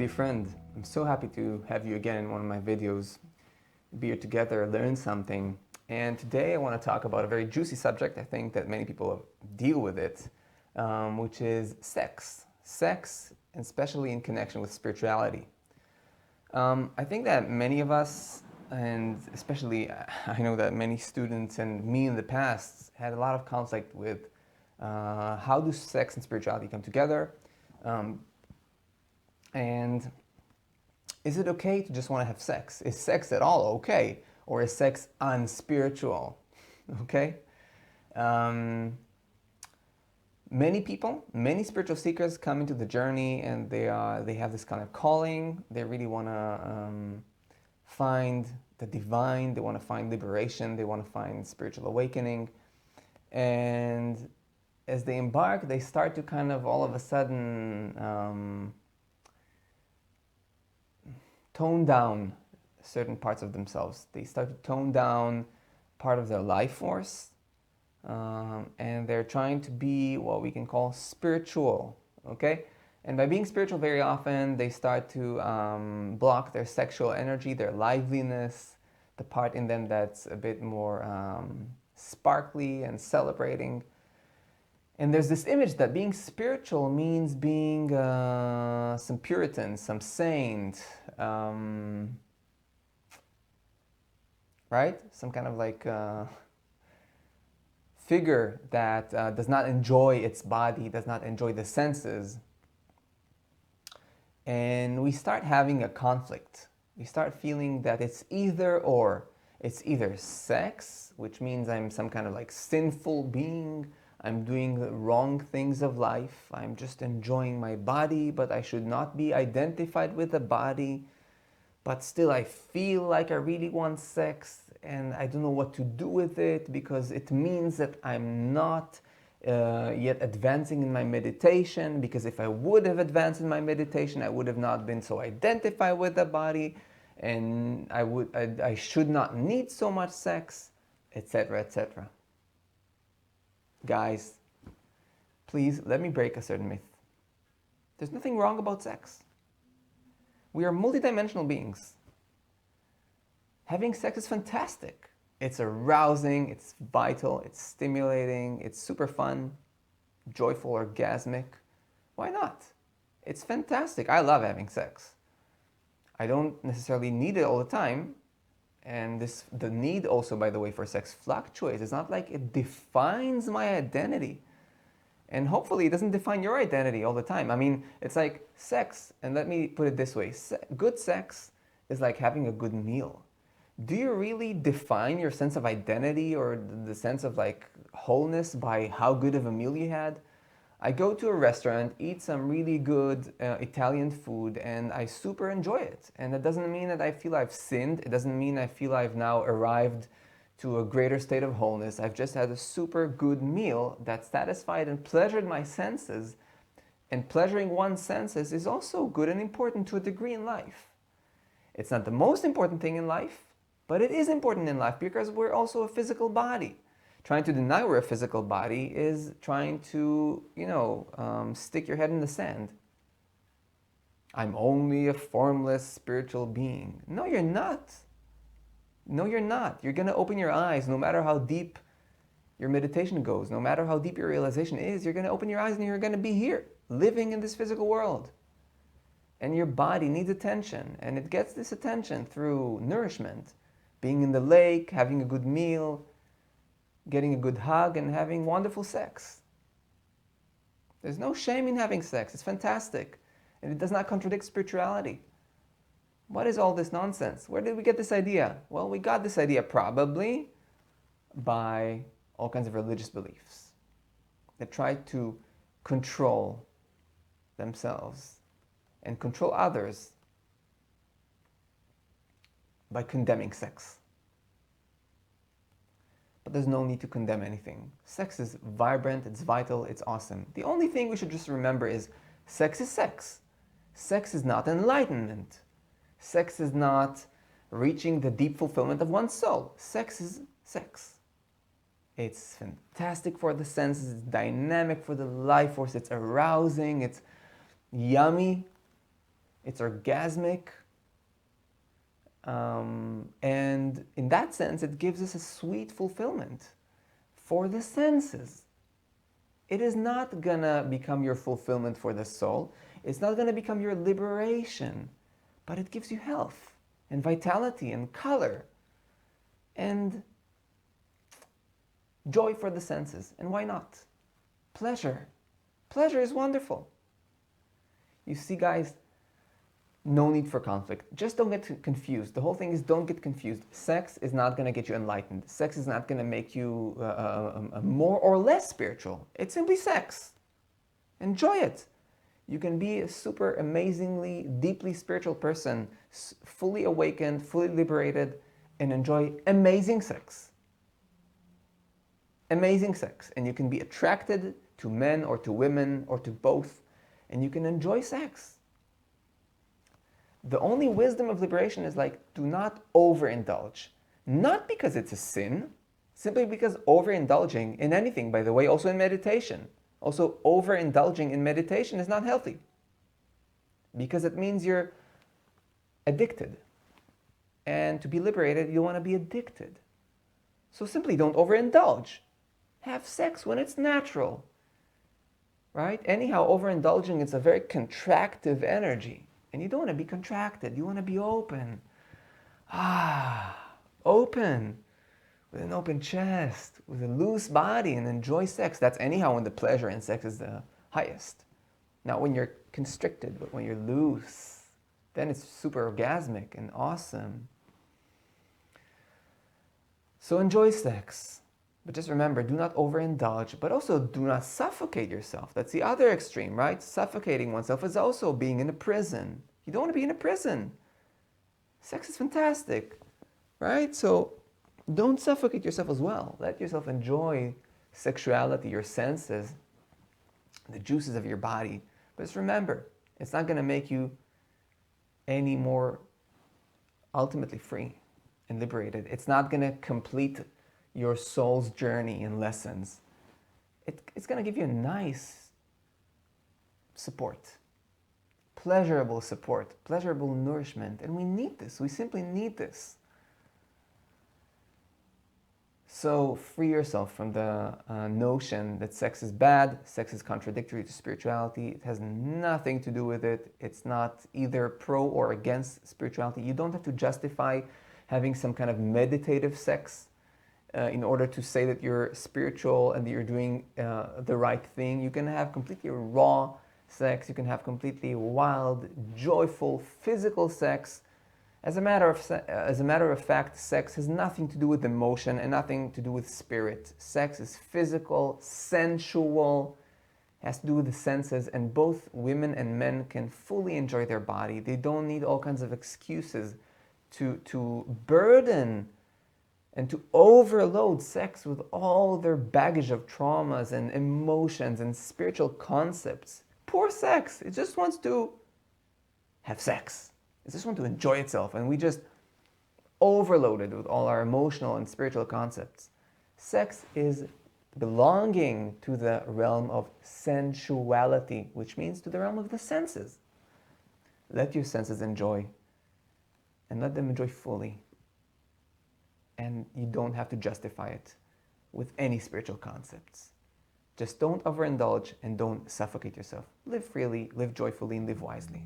dear friend. I'm so happy to have you again in one of my videos. Be here together, learn something. And today I want to talk about a very juicy subject. I think that many people deal with it, which is sex. Sex, especially in connection with spirituality. I think that many of us, and especially I know that many students and me in the past had a lot of conflict with how do sex and spirituality come together. And is it okay to just want to have sex? Is sex at all okay? Or is sex unspiritual? Okay? Many people, many spiritual seekers come into the journey and they have this kind of calling. They really want to find the divine. They want to find liberation. They want to find spiritual awakening. And as they embark, they start to kind of all of a sudden tone down certain parts of themselves. They start to tone down part of their life force, and they're trying to be what we can call spiritual, okay? And by being spiritual, very often they start to block their sexual energy, their liveliness, the part in them that's a bit more sparkly and celebrating. And there's this image that being spiritual means being some Puritan, some saint, right? Some kind of like figure that does not enjoy its body, does not enjoy the senses. And we start having a conflict. We start feeling that it's either or. It's either sex, which means I'm some kind of like sinful being, I'm doing the wrong things of life. I'm just enjoying my body, but I should not be identified with the body. But still, I feel like I really want sex, and I don't know what to do with it because it means that I'm not yet advancing in my meditation. Because if I would have advanced in my meditation, I would have not been so identified with the body, and I should not need so much sex, etc., etc. Guys, please let me break a certain myth. There's nothing wrong about sex. We are multidimensional beings. Having sex is fantastic. It's arousing, it's vital, it's stimulating, it's super fun, joyful, orgasmic. Why not? It's fantastic. I love having sex. I don't necessarily need it all the time. And the need also, by the way, for sex fluctuates. It's not like it defines my identity. And hopefully it doesn't define your identity all the time. I mean, it's like sex, and let me put it this way. Good sex is like having a good meal. Do you really define your sense of identity or the sense of like wholeness by how good of a meal you had? I go to a restaurant, eat some really good Italian food, and I super enjoy it. And that doesn't mean that I feel I've sinned. It doesn't mean I feel I've now arrived to a greater state of wholeness. I've just had a super good meal that satisfied and pleasured my senses. And pleasuring one's senses is also good and important to a degree in life. It's not the most important thing in life, but it is important in life because we're also a physical body. Trying to deny we're a physical body is trying to, stick your head in the sand. I'm only a formless spiritual being. No, you're not. No, you're not. You're going to open your eyes no matter how deep your meditation goes, no matter how deep your realization is, you're going to open your eyes and you're going to be here, living in this physical world. And your body needs attention, and it gets this attention through nourishment, being in the lake, having a good meal, getting a good hug, and having wonderful sex. There's no shame in having sex. It's fantastic. And it does not contradict spirituality. What is all this nonsense? Where did we get this idea? Well, we got this idea probably by all kinds of religious beliefs that try to control themselves and control others by condemning sex. But there's no need to condemn anything. Sex is vibrant, it's vital, it's awesome. The only thing we should just remember is sex is sex. Sex is not enlightenment. Sex is not reaching the deep fulfillment of one's soul. Sex is sex. It's fantastic for the senses, it's dynamic for the life force, it's arousing, it's yummy. It's orgasmic. And in that sense, it gives us a sweet fulfillment for the senses. It is not gonna become your fulfillment for the soul. It's not gonna become your liberation, but it gives you health and vitality and color and joy for the senses. And why not? Pleasure. Pleasure is wonderful. You see, guys, no need for conflict. Just don't get confused. The whole thing is, don't get confused. Sex is not going to get you enlightened. Sex is not going to make you more or less spiritual. It's simply sex. Enjoy it. You can be a super amazingly, deeply spiritual person, fully awakened, fully liberated, and enjoy amazing sex. Amazing sex. And you can be attracted to men or to women or to both, and you can enjoy sex. The only wisdom of liberation is do not overindulge. Not because it's a sin, simply because overindulging in anything, by the way, also in meditation, also overindulging in meditation is not healthy. Because it means you're addicted. And to be liberated, you want to be addicted. So simply don't overindulge. Have sex when it's natural. Right? Anyhow, overindulging is a very contractive energy. And you don't want to be contracted. You want to be open. Open. With an open chest, with a loose body, and enjoy sex. That's anyhow when the pleasure in sex is the highest. Not when you're constricted, but when you're loose. Then it's super orgasmic and awesome. So enjoy sex. But just remember, do not overindulge, but also do not suffocate yourself. That's the other extreme, right? Suffocating oneself is also being in a prison. You don't want to be in a prison. Sex is fantastic, right? So don't suffocate yourself as well. Let yourself enjoy sexuality, your senses, the juices of your body. But just remember, it's not going to make you any more ultimately free and liberated. It's not going to complete your soul's journey and lessons. It's going to give you a nice support, pleasurable support, pleasurable nourishment. And we need this. We simply need this. So free yourself from the notion that sex is bad, sex is contradictory to spirituality. It has nothing to do with it. It's not either pro or against spirituality. You don't have to justify having some kind of meditative sex in order to say that you're spiritual and that you're doing the right thing. You can have completely raw sex. You can have completely wild, joyful, physical sex. As a matter of fact, sex has nothing to do with emotion and nothing to do with spirit. Sex is physical, sensual, has to do with the senses, and both women and men can fully enjoy their body. They don't need all kinds of excuses to burden and to overload sex with all their baggage of traumas and emotions and spiritual concepts. Poor sex. It just wants to have sex. It just wants to enjoy itself. And we just overload it with all our emotional and spiritual concepts. Sex is belonging to the realm of sensuality, which means to the realm of the senses. Let your senses enjoy, and let them enjoy fully. And you don't have to justify it with any spiritual concepts. Just don't overindulge and don't suffocate yourself. Live freely, live joyfully, and live wisely.